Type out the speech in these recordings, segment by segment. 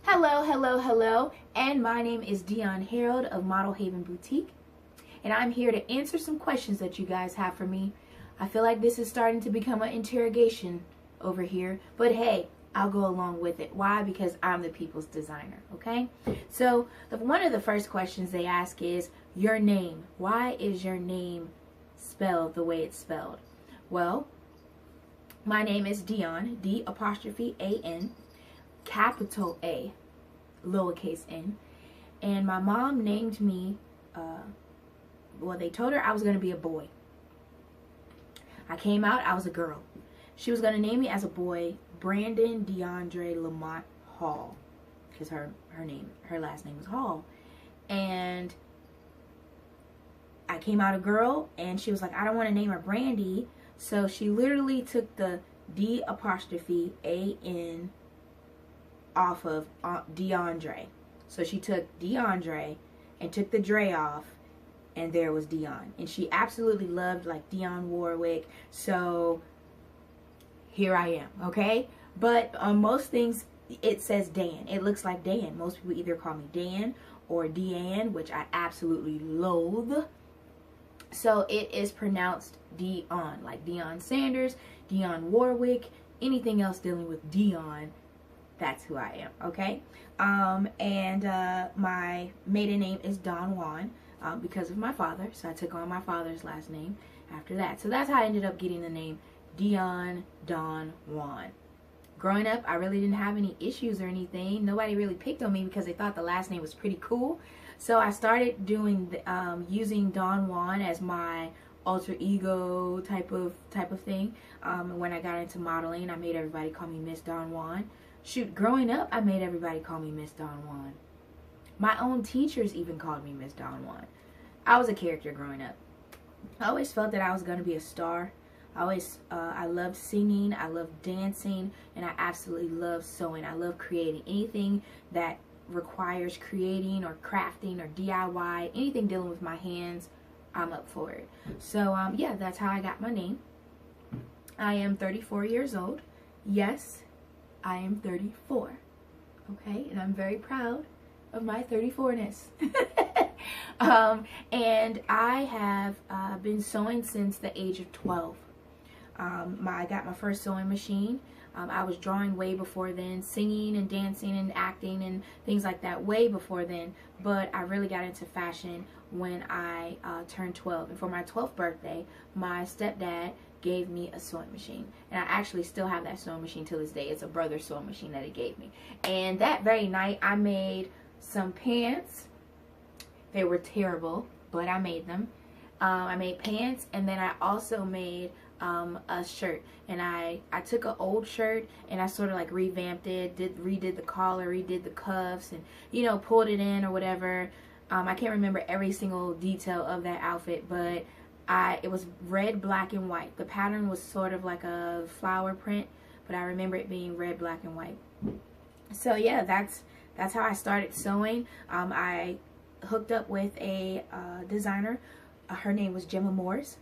Hello, hello, hello, and my name is Dion Harold of Model Haven Boutique, and I'm here to answer some questions that you guys have for me. I feel like this is starting to become an interrogation over here, but hey, I'll go along with it. Why? Because I'm the people's designer, okay? So, one of the first questions they ask is, your name. Why is your name spelled the way it's spelled? Well, my name is Dion, D''A''N, capital A, lowercase n, and my mom named me, well, they told her I was going to be a boy. I came out, I was a girl. She was going to name me as a boy Brandon DeAndre Lamont Hall, because her last name was Hall. And I came out a girl, and she was like, I don't want to name her Brandy, so she literally took the D''A''N off of DeAndre. So she took DeAndre and took the Dre off, and there was Dion. And she absolutely loved like Dionne Warwick. So here I am, okay? But on most things it says Dan. It looks like Dan. Most people either call me Dan or Deanne, which I absolutely loathe. So it is pronounced Dion, like Deion Sanders, Dionne Warwick, anything else dealing with Dion. That's who I am, okay? My maiden name is Don Juan because of my father. So I took on my father's last name after that. So that's how I ended up getting the name Dion Don Juan. Growing up, I really didn't have any issues or anything. Nobody really picked on me because they thought the last name was pretty cool. So I started doing using Don Juan as my alter ego type of thing. When I got into modeling, I made everybody call me Miss Don Juan. Shoot, growing up, I made everybody call me Miss Don Juan. My own teachers even called me Miss Don Juan. I was a character growing up. I always felt that I was going to be a star. I loved singing, I loved dancing, and I absolutely love sewing. I love creating. Anything that requires creating or crafting or DIY, anything dealing with my hands, I'm up for it. So, yeah, that's how I got my name. I am 34 years old. Yes, I am 34, okay, and I'm very proud of my 34-ness. And I have been sewing since the age of 12. I got my first sewing machine. I was drawing way before then, singing and dancing and acting and things like that way before then, but I really got into fashion when I turned 12. And for my 12th birthday, my stepdad gave me a sewing machine, and I actually still have that sewing machine to this day. It's a brother sewing machine that he gave me. And that very night I made some pants. They were terrible, but I made them. I made pants, and then I also made a shirt. And I took an old shirt and I sort of like revamped it, redid the collar, redid the cuffs, and pulled it in or whatever. I can't remember every single detail of that outfit, but it was red, black, and white. The pattern was sort of like a flower print, but I remember it being red, black, and white. So yeah, that's how I started sewing. I hooked up with a designer. Her name was Gemma Morris.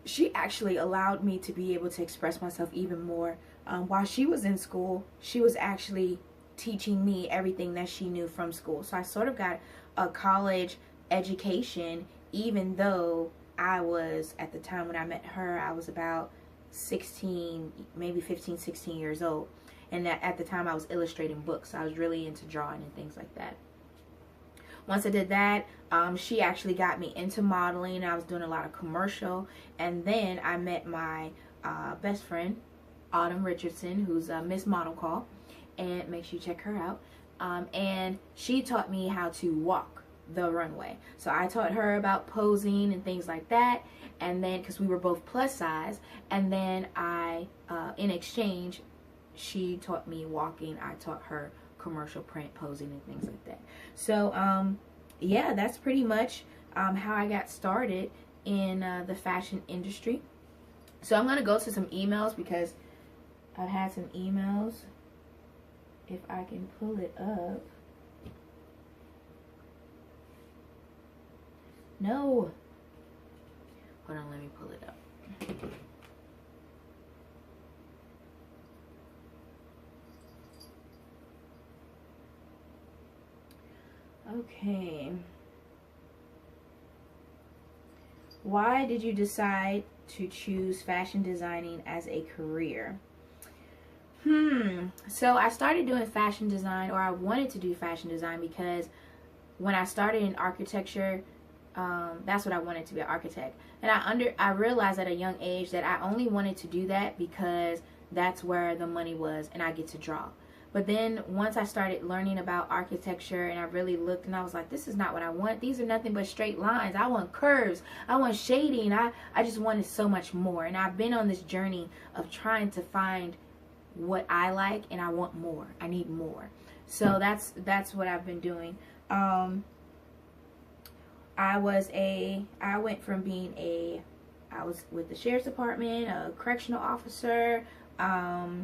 She actually allowed me to be able to express myself even more. While she was in school, she was actually teaching me everything that she knew from school. So I sort of got a college education, even though I was, at the time when I met her, I was about 16, maybe 15, 16 years old. And at the time I was illustrating books. So I was really into drawing and things like that. Once I did that, she actually got me into modeling. I was doing a lot of commercial. And then I met my best friend, Autumn Richardson, who's Miss Model Call. And make sure you check her out. And she taught me how to walk the runway. So I taught her about posing and things like that. And then, because we were both plus size, and then in exchange, she taught me walking. I taught her commercial print, posing, and things like that. So yeah, that's pretty much how I got started in the fashion industry. So I'm going to go to some emails because I've had some emails. If I can pull it up. No. Hold on, let me pull it up. Okay. Why did you decide to choose fashion designing as a career? So I started doing fashion design, or I wanted to do fashion design, because when I started in architecture, that's what I wanted to be, an architect. And I realized at a young age that I only wanted to do that because that's where the money was and I get to draw. But then once I started learning about architecture and I really looked, and I was like, this is not what I want. These are nothing but straight lines. I want curves. I want shading. I just wanted so much more. And I've been on this journey of trying to find what I like, and I want more. I need more. So that's what I've been doing. I went from being I was with the sheriff's department, a correctional officer. I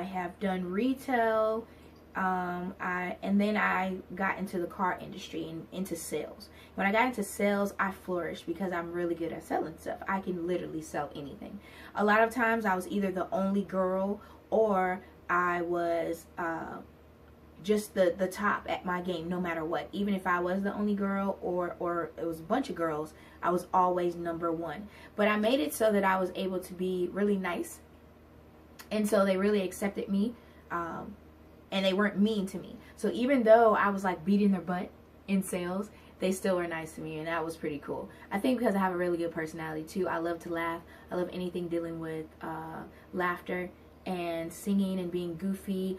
have done retail. And then I got into the car industry and into sales. When I got into sales, I flourished because I'm really good at selling stuff. I can literally sell anything. A lot of times I was either the only girl, or I was just the top at my game no matter what. Even if I was the only girl or it was a bunch of girls, I was always number one. But I made it so that I was able to be really nice. And so they really accepted me. And they weren't mean to me. So even though I was like beating their butt in sales, they still were nice to me, and that was pretty cool. I think because I have a really good personality too. I love to laugh. I love anything dealing with laughter and singing and being goofy.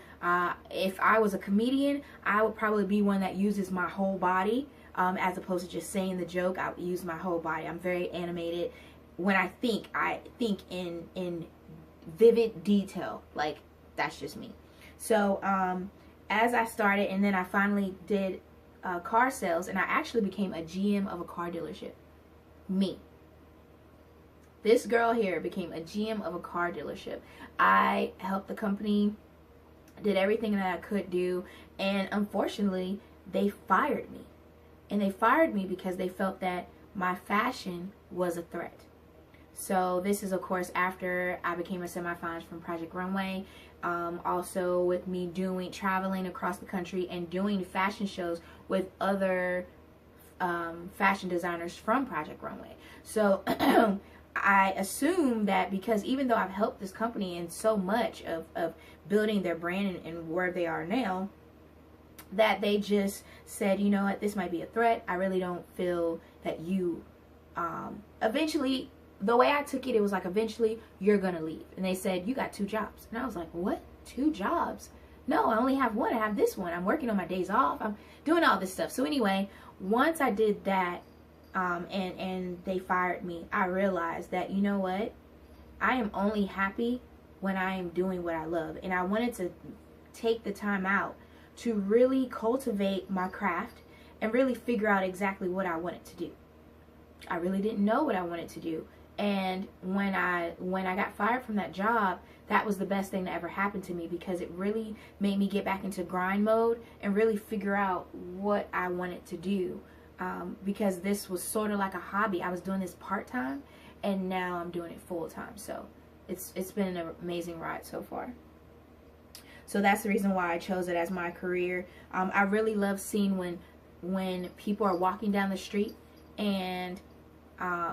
If I was a comedian, I would probably be one that uses my whole body, as opposed to just saying the joke. I would use my whole body. I'm very animated. When I think in vivid detail. Like, that's just me. So as I started, and then I finally did car sales, and I actually became a GM of a car dealership. Me. This girl here became a GM of a car dealership. I helped the company, did everything that I could do, and unfortunately, they fired me. And they fired me because they felt that my fashion was a threat. So this is, of course, after I became a semifinalist from Project Runway. Also with me traveling across the country and doing fashion shows with other fashion designers from Project Runway. So I assume that because even though I've helped this company in so much of building their brand and where they are now, that they just said, you know what, this might be a threat. I really don't feel that you eventually, the way I took it, it was like, eventually you're gonna leave. And they said, you got 2 jobs. And I was like, what? 2 jobs? No, I only have one. I have this one. I'm working on my days off. I'm doing all this stuff. So anyway, once I did that, and they fired me, I realized that, you know what, I am only happy when I am doing what I love. And I wanted to take the time out to really cultivate my craft and really figure out exactly what I wanted to do. I really didn't know what I wanted to do. And when I got fired from that job, that was the best thing that ever happened to me, because it really made me get back into grind mode and really figure out what I wanted to do. Because this was sort of like a hobby. I was doing this part-time, and now I'm doing it full-time. So it's been an amazing ride so far. So that's the reason why I chose it as my career. I really love seeing when people are walking down the street, and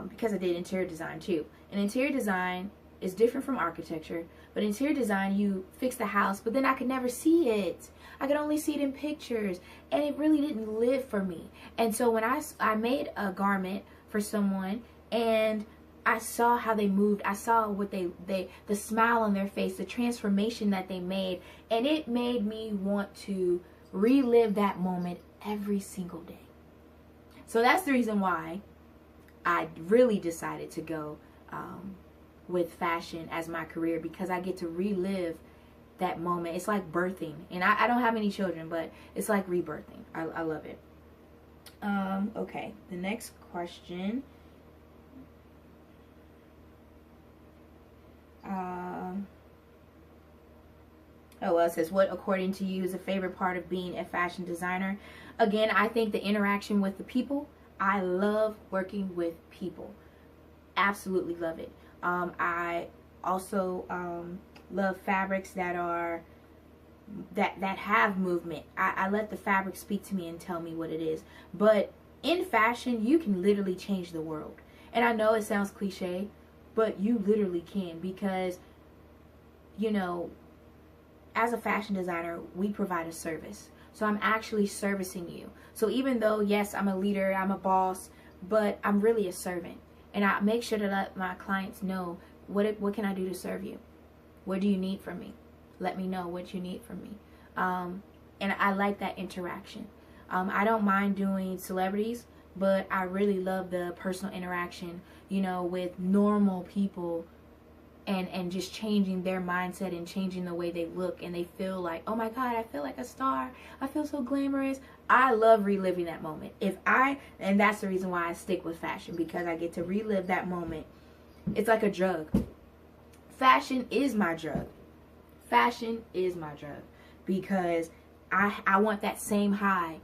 because I did interior design too. And interior design is different from architecture, but interior design, you fix the house, but then I could never see it. I could only see it in pictures, and it really didn't live for me. And so when I made a garment for someone, and I saw how they moved, I saw what the smile on their face, the transformation that they made, and it made me want to relive that moment every single day. So that's the reason why I really decided to go with fashion as my career, because I get to relive that moment. It's like birthing, and I don't have any children, but it's like rebirthing. I love it. Okay, the next question. Oh, well, it says, what according to you is a favorite part of being a fashion designer? Again, I think the interaction with the people. I love working with people. Absolutely love it. I also love fabrics that are that have movement. I let the fabric speak to me and tell me what it is. But in fashion, you can literally change the world. And I know it sounds cliche, but you literally can, because, you know, as a fashion designer, we provide a service. So I'm actually servicing you. So even though, yes, I'm a leader, I'm a boss, but I'm really a servant. And I make sure to let my clients know, what can I do to serve you? What do you need from me? Let me know what you need from me. And I like that interaction. I don't mind doing celebrities, but I really love the personal interaction, you know, with normal people, and just changing their mindset and changing the way they look, and they feel like, oh my God, I feel like a star. I feel so glamorous. I love reliving that moment. And that's the reason why I stick with fashion, because I get to relive that moment. It's like a drug. Fashion is my drug. Fashion is my drug, because I want that same high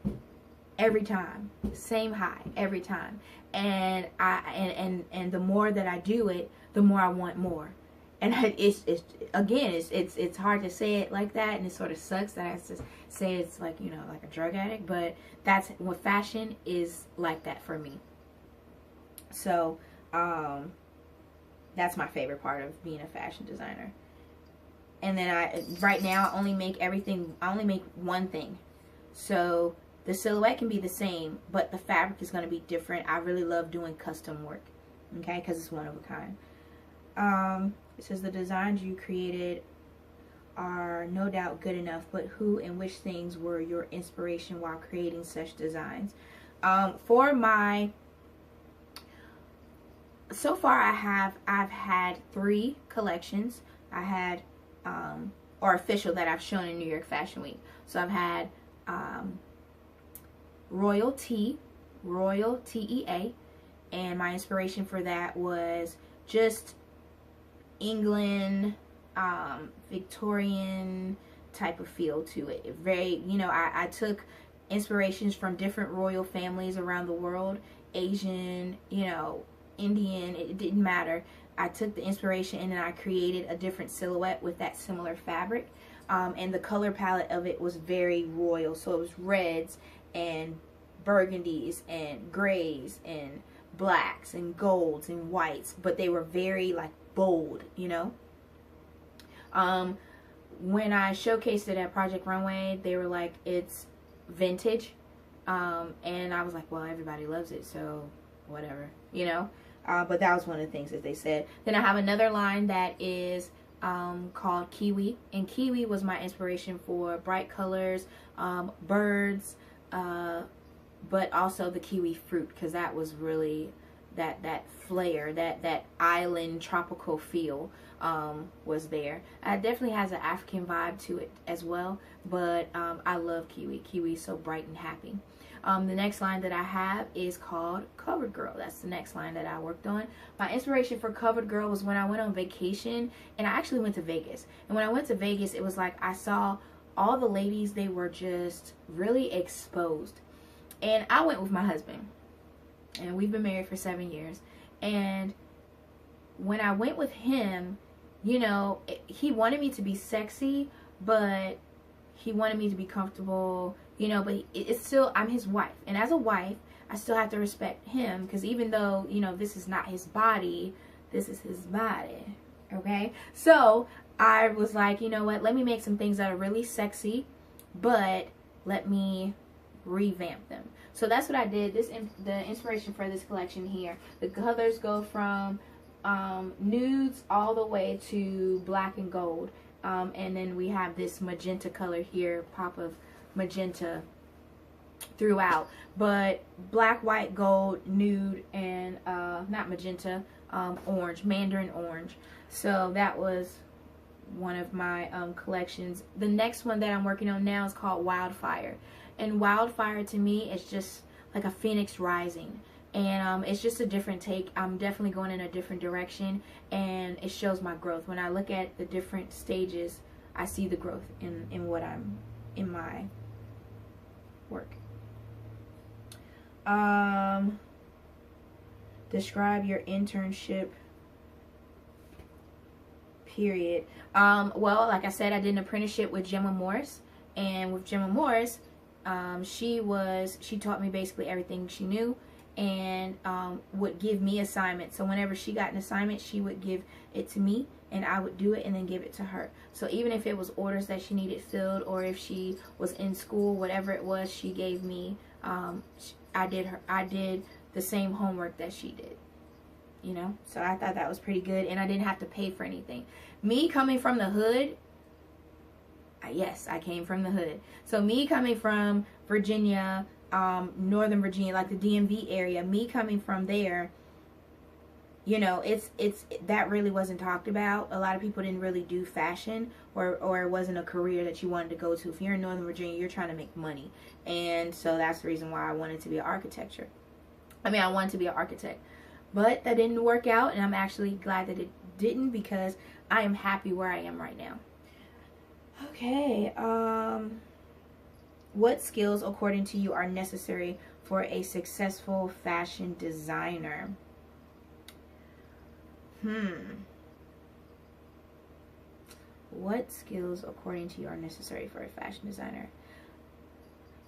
every time. Same high every time. And and the more that I do it, the more I want more. And it's hard to say it like that, and it sort of sucks that I have to say it's like, you know, like a drug addict, but that's what fashion is like that for me. So that's my favorite part of being a fashion designer. And then right now I only make one thing. So the silhouette can be the same, but the fabric is going to be different. I really love doing custom work, okay, because it's one of a kind. It says the designs you created are no doubt good enough, but who and which things were your inspiration while creating such designs? So far I've had 3 collections. I had or official that I've shown in New York Fashion Week. So I've had Royal TEA, and my inspiration for that was just England, Victorian type of feel to it. Very, you know, I took inspirations from different royal families around the world, Asian, you know, Indian, it didn't matter. I took the inspiration and then I created a different silhouette with that similar fabric. And the color palette of it was very royal. So it was reds and burgundies and grays and blacks and golds and whites, but they were very like bold, you know. When I showcased it at Project Runway, they were like, it's vintage, and I was like, well, everybody loves it, so whatever, you know. But that was one of the things that they said. Then I have another line that is called Kiwi, and Kiwi was my inspiration for bright colors, birds, but also the kiwi fruit, because that was really that flair, that island tropical feel was there. It definitely has an African vibe to it as well, but I love Kiwi. Kiwi is so bright and happy. The next line that I have is called Covered Girl. That's the next line that I worked on. My inspiration for Covered Girl was when I went on vacation, and I actually went to Vegas. And when I went to Vegas, it was like I saw all the ladies, they were just really exposed. And I went with my husband, and we've been married for 7 years. And when I went with him, you know, he wanted me to be sexy, but he wanted me to be comfortable, you know, but it's still, I'm his wife. And as a wife, I still have to respect him, because even though, you know, this is not his body, this is his body, okay? So I was like, you know what, let me make some things that are really sexy, but let me revamp them. So that's what I did. The inspiration for this collection here, the colors go from nudes all the way to black and gold, and then we have this magenta color here, pop of magenta throughout, but black, white, gold, nude, and not magenta, orange, mandarin orange. So that was one of my collections. The next one that I'm working on now is called Wildfire, and Wildfire to me is just like a phoenix rising, and it's just a different take. I'm definitely going in a different direction, and it shows my growth. When I look at the different stages, I see the growth in what I'm in my work. Describe your internship Period. Well, like I said, I did an apprenticeship with Gemma Morris, and with Gemma Morris, she taught me basically everything she knew, and would give me assignments. So whenever she got an assignment, she would give it to me, and I would do it and then give it to her. So even if it was orders that she needed filled, or if she was in school, whatever it was, she gave me. I did the same homework that she did. You know, so I thought that was pretty good, and I didn't have to pay for anything. Me coming from the hood, yes, I came from the hood. So me coming from Virginia, Northern Virginia, like the DMV area, me coming from there, you know, that really wasn't talked about. A lot of people didn't really do fashion, or it wasn't a career that you wanted to go to. If you're in Northern Virginia, you're trying to make money, and so that's the reason why I wanted to be an architect. But that didn't work out, and I'm actually glad that it didn't, because I am happy where I am right now. Okay, what skills, according to you, are necessary for a successful fashion designer? What skills, according to you, are necessary for a fashion designer?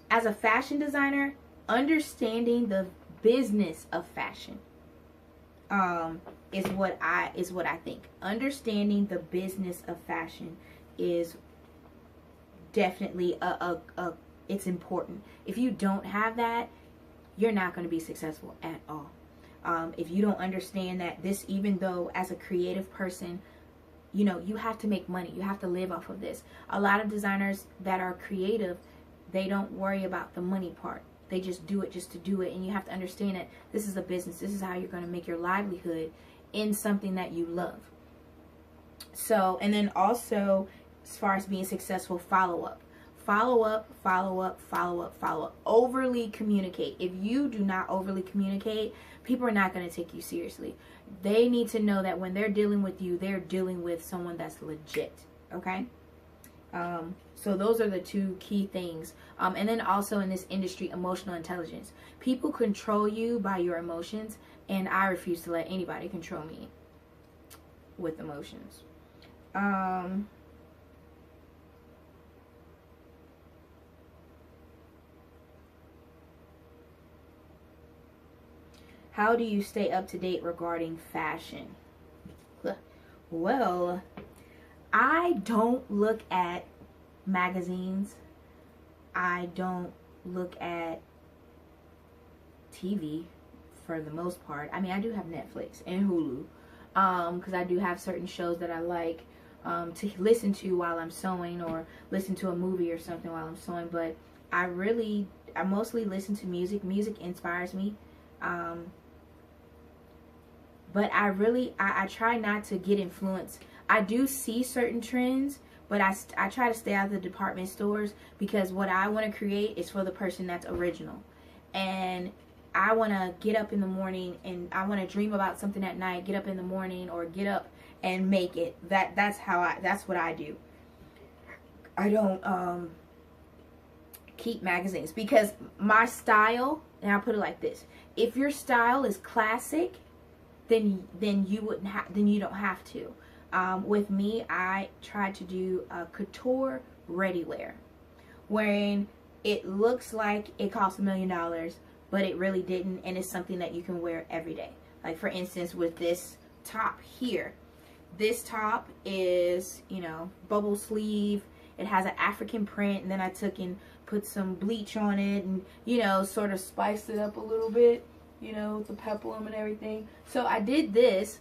As a fashion designer, understanding the business of fashion is what I think. Understanding the business of fashion is definitely it's important. If you don't have that, you're not going to be successful at all. If you don't understand that even though as a creative person, you know, you have to make money, you have to live off of this. A lot of designers that are creative, they don't worry about the money part. They just do it just to do it. And you have to understand that this is a business. This is how you're going to make your livelihood in something that you love. So, and then also, as far as being successful, follow up. Follow up, follow up, follow up, follow up. Overly communicate. If you do not overly communicate, people are not going to take you seriously. They need to know that when they're dealing with you, they're dealing with someone that's legit. Okay? So those are the two key things. And then also in this industry, emotional intelligence. People control you by your emotions, and I refuse to let anybody control me with emotions. How do you stay up to date regarding fashion? Well, I don't look at magazines. I don't look at TV for the most part. I mean, I do have Netflix and Hulu, because I do have certain shows that I like to listen to while I'm sewing, or listen to a movie or something while I'm sewing. But I mostly listen to music. Music inspires me. But I try not to get influenced. I do see certain trends, but I try to stay out of the department stores, because what I want to create is for the person that's original. And I want to get up in the morning, and I want to dream about something at night, get up in the morning, or get up and make it. That's what I do. I don't keep magazines, because my style, and I'll put it like this: if your style is classic, then you don't have to. With me, I try to do couture ready wear, wherein it looks like it costs $1 million, but it really didn't, and it's something that you can wear every day. Like, for instance, with this top here, this top is, you know, bubble sleeve. It has an African print, and then I took and put some bleach on it, and, you know, sort of spiced it up a little bit, you know, with the peplum and everything. So I did this,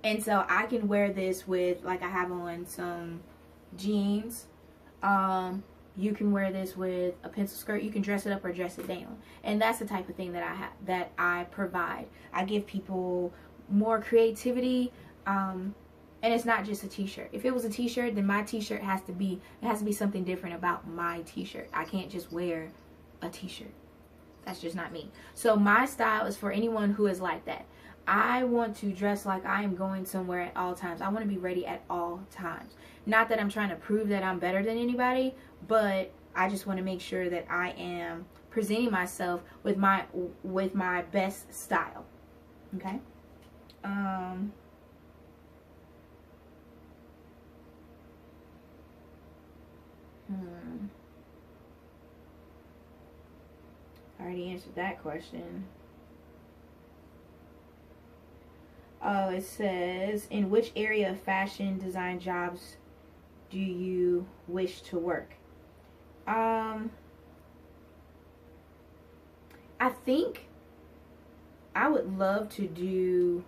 and so I can wear this with, like, I have on some jeans. You can wear this with a pencil skirt. You can dress it up or dress it down, and that's the type of thing that I provide. I give people more creativity, and it's not just a t-shirt. If it was a t-shirt, then my t-shirt has to be something different about my t-shirt. I can't just wear a t-shirt. That's just not me. So my style is for anyone who is like that. I want to dress like I am going somewhere at all times. I want to be ready at all times. Not that I'm trying to prove that I'm better than anybody, but I just want to make sure that I am presenting myself with my best style. Okay? I already answered that question. Oh, it says, in which area of fashion design jobs do you wish to work? I think I would love to do.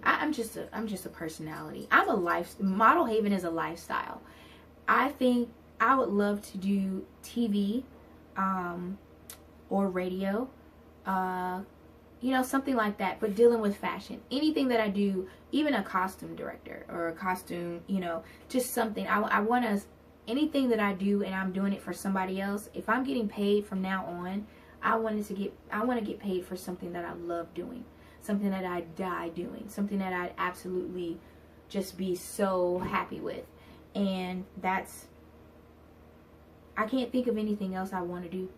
I'm just a personality. Model Haven is a lifestyle. I think I would love to do TV, or radio, you know, something like that, but dealing with fashion. Anything that I do, even a costume director or a costume, you know, just something. I want to, anything that I do and I'm doing it for somebody else, if I'm getting paid from now on, I want to get paid for something that I love doing, something that I die doing, something that I'd absolutely just be so happy with. And that's, I can't think of anything else I want to do.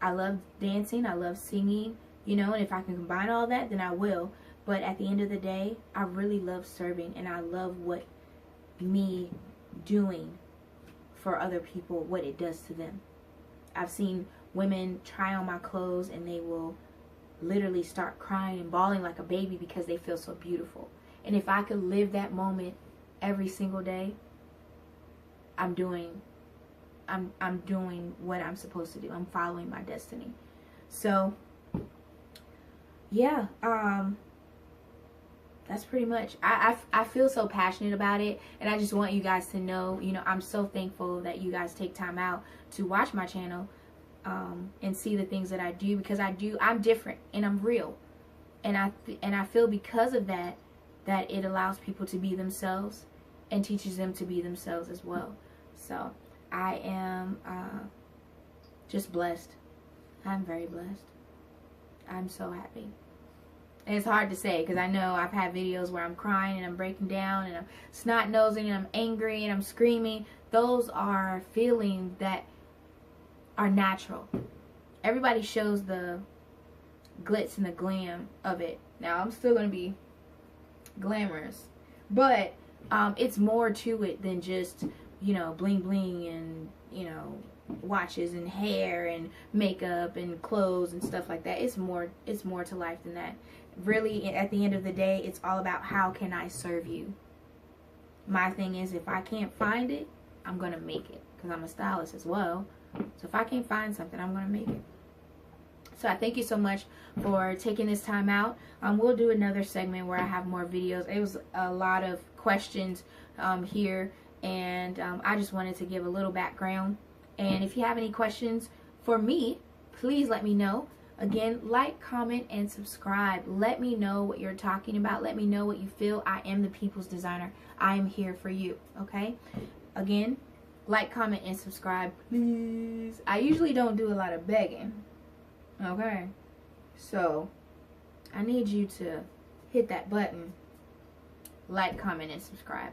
I love dancing, I love singing, you know, and if I can combine all that, then I will. But at the end of the day, I really love serving, and I love what me doing for other people, what it does to them. I've seen women try on my clothes and they will literally start crying and bawling like a baby because they feel so beautiful. And if I could live that moment every single day, I'm doing what I'm supposed to do. I'm following my destiny. So yeah, that's pretty much, I feel so passionate about it, and I just want you guys to know, you know, I'm so thankful that you guys take time out to watch my channel, and see the things that I do, because I'm different and I'm real, and I feel because of that it allows people to be themselves and teaches them to be themselves as well. So I am just blessed. I'm very blessed. I'm so happy. And it's hard to say, because I know I've had videos where I'm crying and I'm breaking down and I'm snot-nosing and I'm angry and I'm screaming. Those are feelings that are natural. Everybody shows the glitz and the glam of it. Now, I'm still going to be glamorous, but it's more to it than just, you know, bling bling and, you know, watches and hair and makeup and clothes and stuff like that. It's more to life than that. Really, at the end of the day, it's all about how can I serve you. My thing is, if I can't find it, I'm gonna make it, because I'm a stylist as well. So if I can't find something, I'm gonna make it. So I thank you so much for taking this time out. We'll do another segment where I have more videos. It was a lot of questions here, and I just wanted to give a little background. And if you have any questions for me, please let me know. Again, like, comment, and subscribe. Let me know what you're talking about. Let me know what you feel. I am the People's Designer. I am here for you, okay? Again, like, comment, and subscribe, please. I usually don't do a lot of begging, okay? So, I need you to hit that button. Like, comment, and subscribe.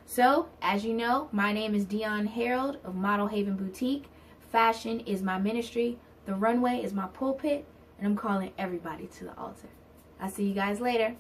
So, as you know, my name is Dion Harold of Model Haven Boutique. Fashion is my ministry. The runway is my pulpit. And I'm calling everybody to the altar. I'll see you guys later.